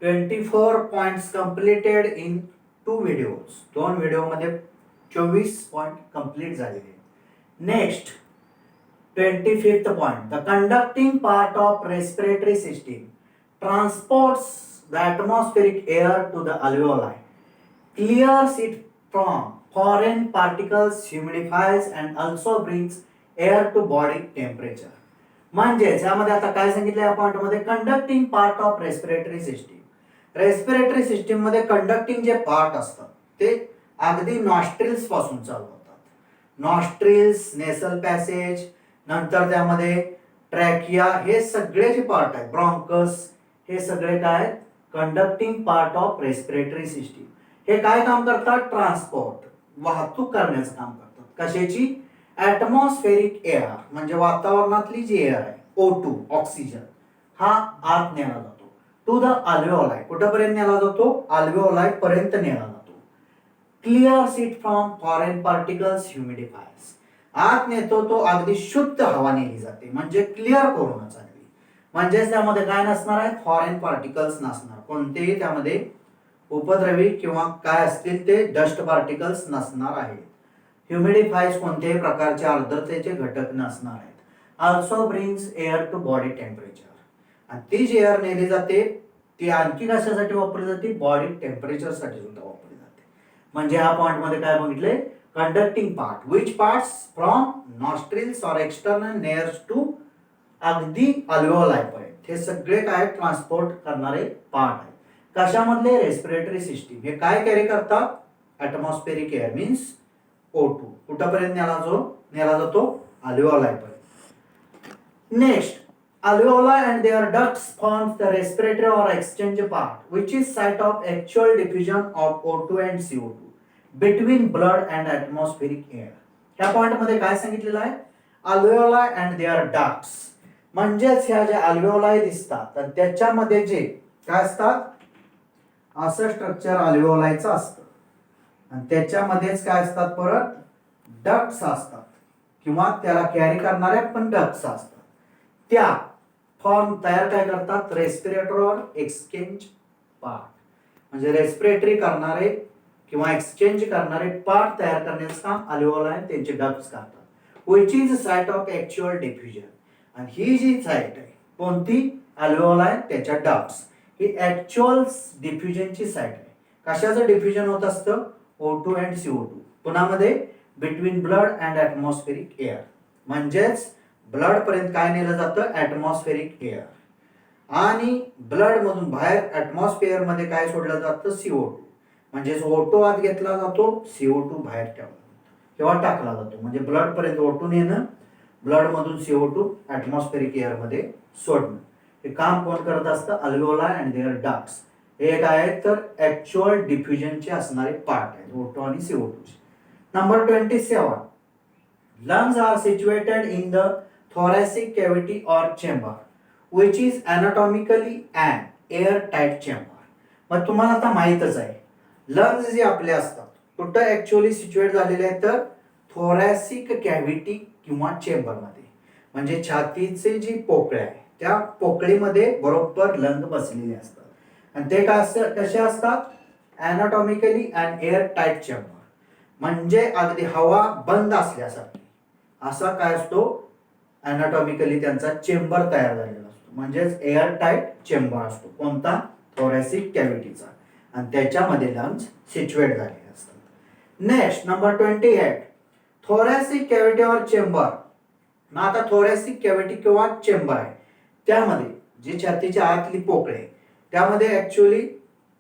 24 points completed in 2 videos. 2 व्हिडिओमध्ये 24 point complete झालेले. Next 25th point. The conducting part of respiratory system transports the atmospheric air to the alveoli, clears it from foreign particles, humidifies and also brings air to body temperature. म्हणजेच यामध्ये आता काय सांगितलं या point मध्ये, conducting part of respiratory system. Respiratory system मध्ये conducting जे part असतात ते अगदी नॉस्ट्रिल्स पासून चालू होतात. नॉस्ट्रिल्स, नेसल पॅसेज, नंतर त्यामध्ये ट्रॅकिया, हे सगळे जे पार्ट आहेत, ब्रॉन्कस, हे सगळे काय conducting part of respiratory system. हे काय काम करतात? ट्रान्सपोर्ट, वाहतूक करण्याचं काम करतात. कशाची? ॲटमॉस्फेरिक एअर म्हणजे वातावरणातली जी एअर आहे, O2 ऑक्सिजन, हा आत नेला जातो टू द अल्व्हेओलाई. कुठपर्यंत नेला जातो? अल्व्हेओलाई पर्यंत नेला जातो. क्लिअर्स इट फ्रॉम फॉरेन पार्टिकल्स, ह्युमिडिफायर्स, आत नेतो तो अगदी शुद्ध हवा नेली जाते, म्हणजे क्लिअर करूनच अगदी. म्हणजेच त्यामध्ये काय नसणार आहे? फॉरेन पार्टिकल्स नसणार, कोणतेही त्यामध्ये उपद्रवी किंवा काय असतील ते डस्ट पार्टिकल्स नसणार आहेत. ह्युमिडिफाईज, कोणत्याही प्रकारचे आर्द्रतेचे घटक नसणार आहेत. Also brings air to body temperature, आणि ती जी एअर नेली जाते ती आणखी कशासाठी वापरली जाते? बॉडी टेम्परेचर साठी सुद्धा वापरली जाते. म्हणजे या पॉइंट मध्ये काय बघितले? Conducting part, which parts from nostrils और एक्सटर्नल नेअर्स टू अगदी अल्व्हेओलाई पर्यंत, हे सगळे काय ट्रान्सपोर्ट करणारे पार्ट आहेत. कशामधले? Respiratory system. हे काय कॅरी करतात? ॲटमॉस्फेरिक एअर मीन्स O2 कुठपर्यंत नेला जातो? अल्व्हेओलाई पर्यंत. Next, alveoli and their ducts forms the respiratory or exchange part, which is site of actual diffusion of O2 and CO2 between blood and atmospheric air. ह्या point मध्ये काय सांगितलेलं आहे? alveoli and their ducts, म्हणजेच ह्या ज्या alveoli दिसतात तर त्याच्यामध्ये जे काय असतात, असं स्ट्रक्चर alveoliचं असतं, आणि त्याच्यामध्येच काय असतात? परत डक्ट्स असतात, किंवा त्याला कॅरी करणारे पण डक्ट्स असतात. त्या फॉर्म तयार काय करतात? रेस्पिरेटर और एक्सचेंज पार्ट, म्हणजे रेस्पिरेटरी करणारे किंवा एक्सचेंज करणारे पार्ट तयार करण्याचं काम अल्व्हेओलाई त्यांचे डक्ट्स करतात. Which is site of actual diffusion, आणि ही जी साइट आहे कोणती? अल्व्हेओलाई त्याच्या डक्ट्स, ही ऍक्च्युअल डिफ्युजनची साइट आहे. कशाचं डिफ्युजन होत असतं? O2 अँड CO2 पुन्हामध्ये between blood and atmospheric air, म्हणजेच ब्लड पर्यंत काय नेलं जातं? ॲटमॉस्फेरिक एअर, आणि ब्लड मधून बाहेर ॲटमॉस्फिअर मध्ये काय सोडलं जातं? CO2, म्हणजेच O2 आत घेतला जातो, CO2 बाहेर ठेवला किंवा टाकला जातो. म्हणजे ब्लड पर्यंत O2 नेणं, ब्लड मधून CO2 ॲटमॉस्फेरिक एअर मध्ये सोडणं, हे काम कोण करत असतं? अल्व्हेओलाई अँड देअर डक्ट्स. हे काय आहे? तर ऍक्च्युअल डिफ्युजनचे असणारे पार्ट आहेत O2 आणि CO2. Number 27, lungs are situated in the thoracic cavity or chamber, which is anatomically an airtight chamber. मग तुम्हाला आता माहितच आहे, लंग्स जे आपले असतात कुठं ऍक्च्युअली सिच्युएट झालेले आहेत? तर थोरॅसिक कॅव्हिटी किंवा चेंबर मध्ये, म्हणजे छातीचे जी पोकळी आहे त्या पोकळीमध्ये बरोबर लंग बसलेले असतात, आणि ते कसे असतात? ॲनाटॉमिकली अँड एअर टाईट चेंबर, म्हणजे अगदी हवा बंद असल्यासारखी असा काय असतो? ॲनाटॉमिकली त्यांचा चेंबर तयार झालेला असतो, म्हणजेच एअर टाईट चेंबर असतो. कोणता? थोरॅसिक कॅव्हिटीचा, आणि त्याच्यामध्ये लंग्स सिच्युएट झालेले असतात. नेक्स्ट नंबर 28, थोरॅसिक कॅव्हिटी और चेंबर. मग आता थोरॅसिक कॅव्हिटी किंवा चेंबर आहे, त्यामध्ये जी छातीच्या आतली पोकळी आहे त्यामध्ये ऍक्च्युअली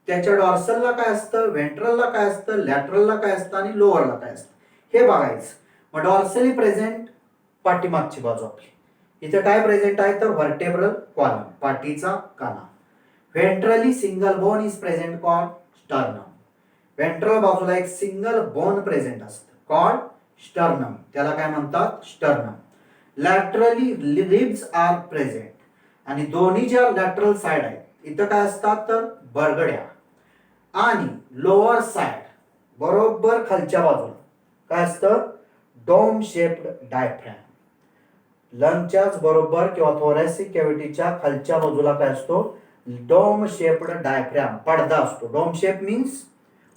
त्याच्या डॉर्सलला काय असतं, व्हेंट्रलला काय असतं, लॅटरलला काय असतं आणि लोअरला काय असतं हे बघायचं. मग डॉर्सली प्रेझेंट पाठीमागची बाजू आपली, इथे काय प्रेझेंट आहे? तर व्हर्टेब्रल कॉलम, पाठीचा काना. Ventrally single bone is present called sternum. Ventral बाजूला एक सिंगल बोन प्रेझेंट असतं कॉल्ड स्टर्नम, त्याला काय म्हणतात? Sternum. Laterally ribs are present, आणि दोन्ही ज्या लॅटरल साइड आहेत इथं काय असतात? तर बरगड्या. आणि लोअर साइड बरोबर खालच्या बाजूला काय असतं? Dome shaped diaphragm. लंगच्याच बरोबर किंवा थोरॅसिक कॅव्हिटीच्या खालच्या बाजूला काय असतो? डोम शेप्ड डायफ्रॅम पडदा असतो. डोम शेप मीन्स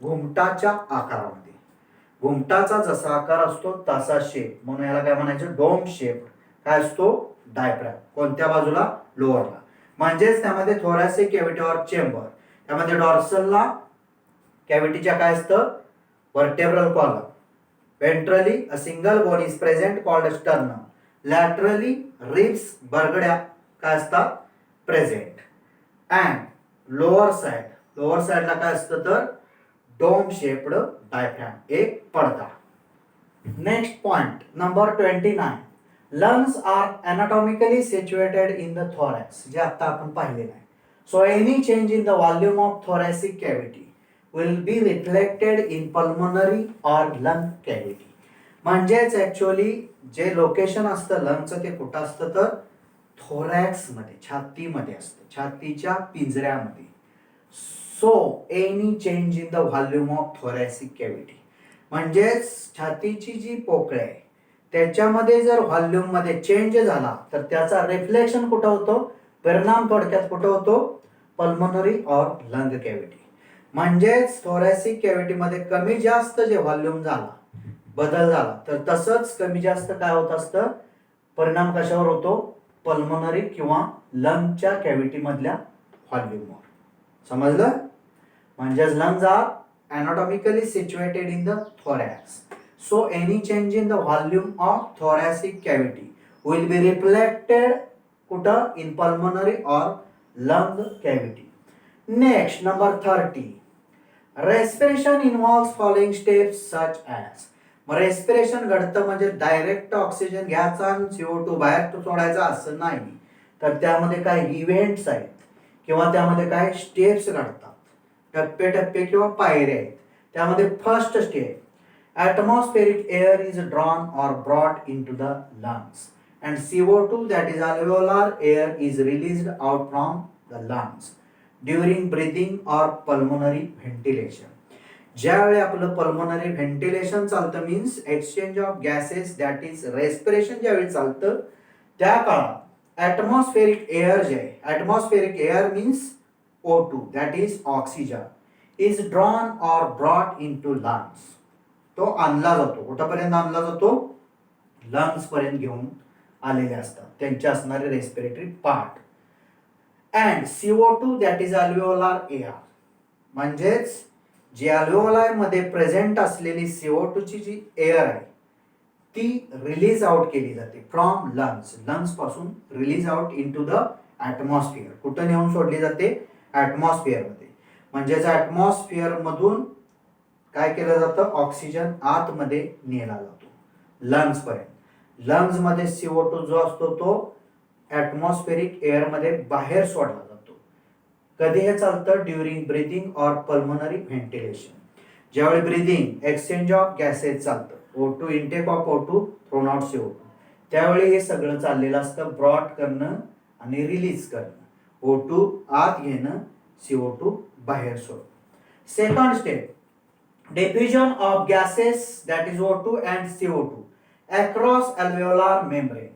घुमटाच्या आकारामध्ये, घुमटाचा जसा आकार असतो तसा शेप, म्हणून याला काय म्हणायचं, डोम शेप काय असतो, डायफ्रॅम. कोणत्या बाजूला, लोअरला. म्हणजेच त्यामध्ये थोरॅसिक कॅव्हिटी ऑर चेंबर, त्यामध्ये डॉर्सलला कॅव्हिटीच्या काय असतं, vertebral column. Ventrally a single bone is present called sternum. Laterally ribs बरगड्या काय असतात, प्रेझेंट. अँड लोअर साइडला काय असतं तर डोम शेप्ड डायफ्रॅम, एक पडदा. Next point number 29. Lungs are anatomically situated in the thorax, जे आता आपण पाहिलेलं आहे. So any change in the volume of thoracic cavity will be reflected in pulmonary or lung cavity. म्हणजेच ऍक्च्युअली जे location असतं लंगचं ते कुठं असतं तर थोरॅक्स मध्ये, छातीमध्ये असतं, छातीच्या पिंजऱ्यामध्ये. So any change in the volume of thoracic cavity, म्हणजेच छातीची जी पोकळ आहे त्याच्यामध्ये जर व्हॉल्यूम मध्ये चेंज झाला तर त्याचा रिफ्लेक्शन कुठं होतो, परिणाम थोडक्यात कुठं होतो, पल्मोनरी ऑर लंग कॅव्हिटी. म्हणजेच थोरॅसिक कॅव्हिटी मध्ये कमी जास्त जे व्हॉल्यूम झाला, बदल झाला, तर तसंच कमी जास्त काय होत असतं, परिणाम कशावर होतो, पल्मोनरी किंवा लंगच्या कॅव्हिटी मधल्या व्हॉल्यूमवर. समजलं? म्हणजेच lungs are anatomically situated in the thorax. So any change in the volume of thoracic cavity will be reflected kuta in pulmonary or lung cavity. Next, number 30. Respiration involves following steps such as. Respiration घडतं म्हणजे direct oxygen घ्यायचा आणि CO2 बाहेर सोडायचा असं नाही, तर त्यामध्ये काय इव्हेंट्स आहेत किंवा त्यामध्ये काय स्टेप्स घडतात, टप्पे किंवा पायऱ्या आहेत. त्यामध्ये first step, atmospheric air is drawn or brought into the lungs and CO2 that is alveolar air is released out from the lungs during breathing or pulmonary ventilation. ज्यावेळी आपलं पल्मोनरी व्हेंटिलेशन चालतं means exchange of gases that is respiration ज्यावेळी चालतं त्या काळात atmospheric air जे आहे, atmospheric air means O2 that is oxygen is drawn or brought into lungs. तो आणला जातो, कुठपर्यंत आणला जातो, लंग्स पर्यंत घेऊन आलेले असतात त्यांचे असणारे respiratory part. And CO2 that is alveolar air, म्हणजेच जी अल्व्हेओलाय मध्ये प्रेझेंट असलेली CO2 ची जी एअर आहे ती रिलीज आउट केली जाते फ्रॉम लंग्स पासून release out into the atmosphere. कुठं नेऊन सोडली जाते, ॲटमॉस्फिअर मध्ये. म्हणजेच ॲटमॉस्फिअर मधून काय केलं जातं, ऑक्सिजन आतमध्ये नेला जातो लंग्स पर्यंत. लंग्स मध्ये CO2 जो असतो तो ॲटमॉस्फेरिक एअर मध्ये बाहेर सोडला जातो. कधी हे चालतं, during breathing or pulmonary ventilation. ज्यावेळी ब्रीथिंग एक्सचेंज ऑफ गॅसेस चालतं, O2 intake of O2 thrown out CO2, त्यावेळी हे सगळं चाललेलं असतं, ब्रॉड करणं आणि रिलीज करणं, O2 आत घेणं, CO2 बाहेर सोडणं. Second step, diffusion of gases that is O2 and CO2 across alveolar membrane.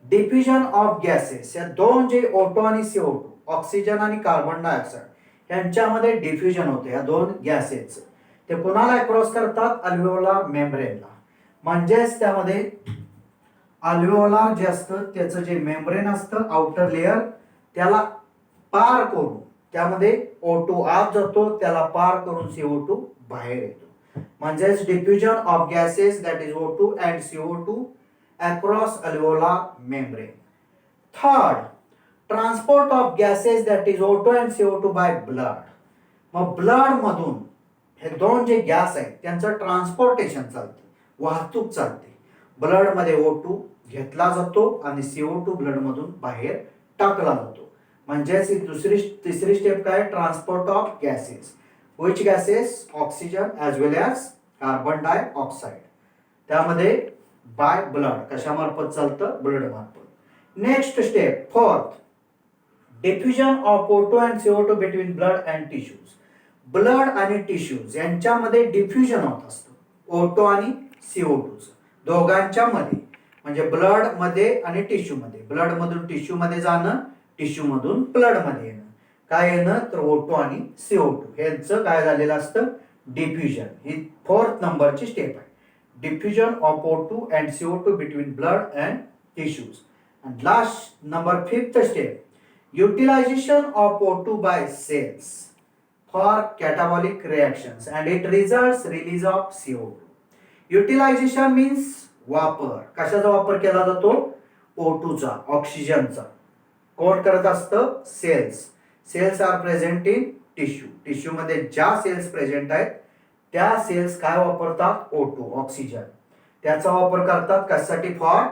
Diffusion of gases, या दोन जे O2 आणि CO2, ऑक्सिजन आणि कार्बन डायऑक्साईड यांच्यामध्ये डिफ्युजन होते या दोन गॅसेसचं. ते कोणाला अक्रॉस करतात, अल्व्हेओलार मेम्ब्रेनला. म्हणजेच त्यामध्ये अल्व्हेओलार जे असतं त्याचं जे मेम्ब्रेन असतं आउटर लेअर त्याला पार करून त्यामध्ये O2 आत जातो, त्याला पार करून CO2 बाहेर येतो. म्हणजेच diffusion of gases that is O2 and CO2 across alveolar membrane. Third, transport of gases that is O2 and CO2 by blood. मग ब्लड मधून हे दोन जे गॅस आहेत त्यांचं ट्रान्सपोर्टेशन चालतं, वाहतूक चालते. ब्लड मध्ये O2 घेतला जातो आणि CO2 ब्लड मधून बाहेर टाकला जातो. म्हणजेच तिसरी स्टेप काय, transport of gases. Which gases, oxygen as well as carbon dioxide. त्यामध्ये बाय ब्लड, कशामार्फत चालतं, ब्लड मार्फत. Next step fourth, diffusion of O2 and CO2 between blood and tissues. Blood आणि टिश्यूज यांच्यामध्ये डिफ्युजन होत असतं O2 आणि CO2 दोघांच्या मध्ये. म्हणजे ब्लड मध्ये आणि टिश्यू मध्ये, ब्लड मधून टिश्यू मध्ये जाणं, टिश्यू मधून ब्लड मध्ये येणं. काय येणं तर O2 आणि CO2 यांचं काय झालेलं असतं डिफ्युजन. ही 4th नंबरची स्टेप आहे. Diffusion of O2 and CO2 between blood and tissues. And last number 5th step, utilization of O2 by cells for catabolic reactions and it results release of CO2. Utilization means वापर. कशाचा वापर केला जातो? O2 चा, ऑक्सिजनचा. कोण करत असतं? Cells. Cells are present in tissue. Tissue मध्ये ज्या सेल्स प्रेझेंट आहेत त्या सेल्स काय वापरतात? O2 oxygen. त्याचा वापर करतात कशासाठी? For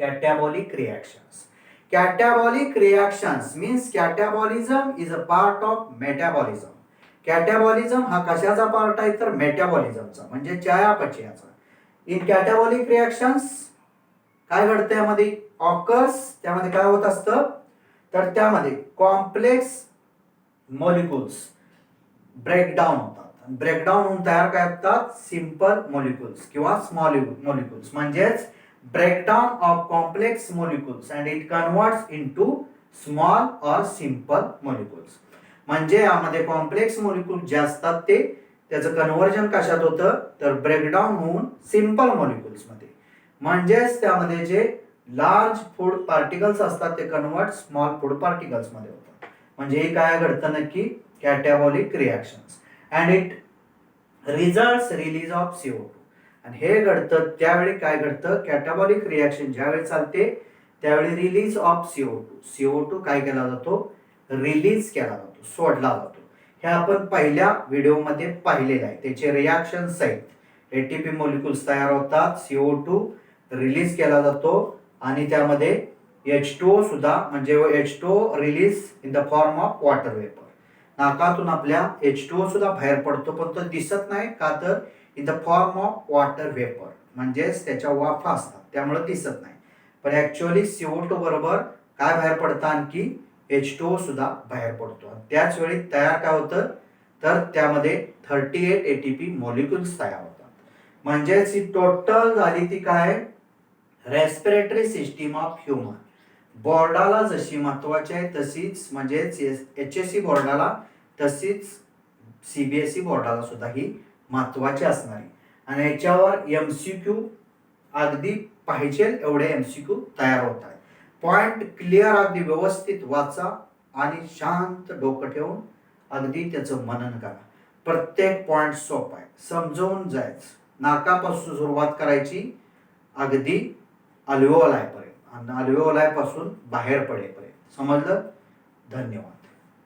catabolic reactions. Catabolic reactions means catabolism is a part of metabolism. Catabolism हा कशाचा पार्ट आहे तर मेटाबॉलिझमचा म्हणजे चयापचयाचा. इन कॅटाबॉलिक रिएक्शन्स काय घडतं यामध्ये? ऑकर्स. त्यामध्ये काय होत असतं तर त्यामध्ये कॉम्प्लेक्स मॉलिक्युल्स ब्रेकडाऊन होतात. ब्रेकडाऊन होऊन तयार काय होतात? सिंपल मॉलिक्युल्स किंवा स्मॉल मॉलिक्युल्स. म्हणजेच breakdown of complex molecules and it converts into small or simple molecules. म्हणजे यामध्ये कॉम्प्लेक्स मॉलिक्यूल जे असतात ते त्याचं कन्व्हर्जन कशात होतं तर ब्रेकडाऊन होऊन सिंपल मॉलिक्युल्स मध्ये. म्हणजेच त्यामध्ये जे लार्ज फूड पार्टिकल्स असतात ते कन्वर्ट स्मॉल फूड पार्टिकल्स मध्ये होतात. म्हणजे हे काय घडतं नक्की? Catabolic reactions and it results release of CO2. आणि हे घडतं त्यावेळी काय घडतं? कॅटाबॉलिक रिएक्शन ज्यावेळी चालते त्यावेळी रिलीज ऑफ CO2. CO2 काय केला जातो? रिलीज केला जातो, सोडला जातो. हे आपण पहिल्या व्हिडिओमध्ये पाहिलेलं आहे. त्याचे रिएक्शन्स आहेत. ATP मॉलिक्युल्स तयार होतात, CO2 रिलीज केला जातो आणि त्यामध्ये H2O सुद्धा म्हणजे H2O release in the form of water vapour. नाकातून आपल्या H2O सुद्धा बाहेर पडतो पण तो दिसत नाही का तर in the form of water vapour म्हणजेच त्याच्या वाफा असतात त्यामुळे दिसत नाही. पण ऍक्च्युअली CO2 बरोबर काय बाहेर पडतं? आणखी H2O सुद्धा बाहेर पडतो. त्याच वेळी तयार काय होतं तर त्यामध्ये 38 ATP मॉलिक्युल्स तयार होतात. म्हणजेच ही टोटल झाली ती काय? Respiratory system of human. बोर्डाला जशी महत्वाची आहे तशीच म्हणजेच HSC बोर्डाला तशीच CBSE बोर्डाला सुद्धा ही महत्वाची असणारी. आणि याच्यावर MCQ अगदी पाहिजे एवढे MCQ तयार होत आहेत. पॉइंट क्लिअर अगदी व्यवस्थित वाचा आणि शांत डोकं ठेवून अगदी त्याचं मनन करा. प्रत्येक पॉइंट सोपा आहे, समजवून जायचं. नाकापासून सुरुवात करायची अगदी अल्व्हेओलाय पर्यंत आणि अल्व्हेओलाय पासून बाहेर पडेपर्यंत. समजलं? धन्यवाद.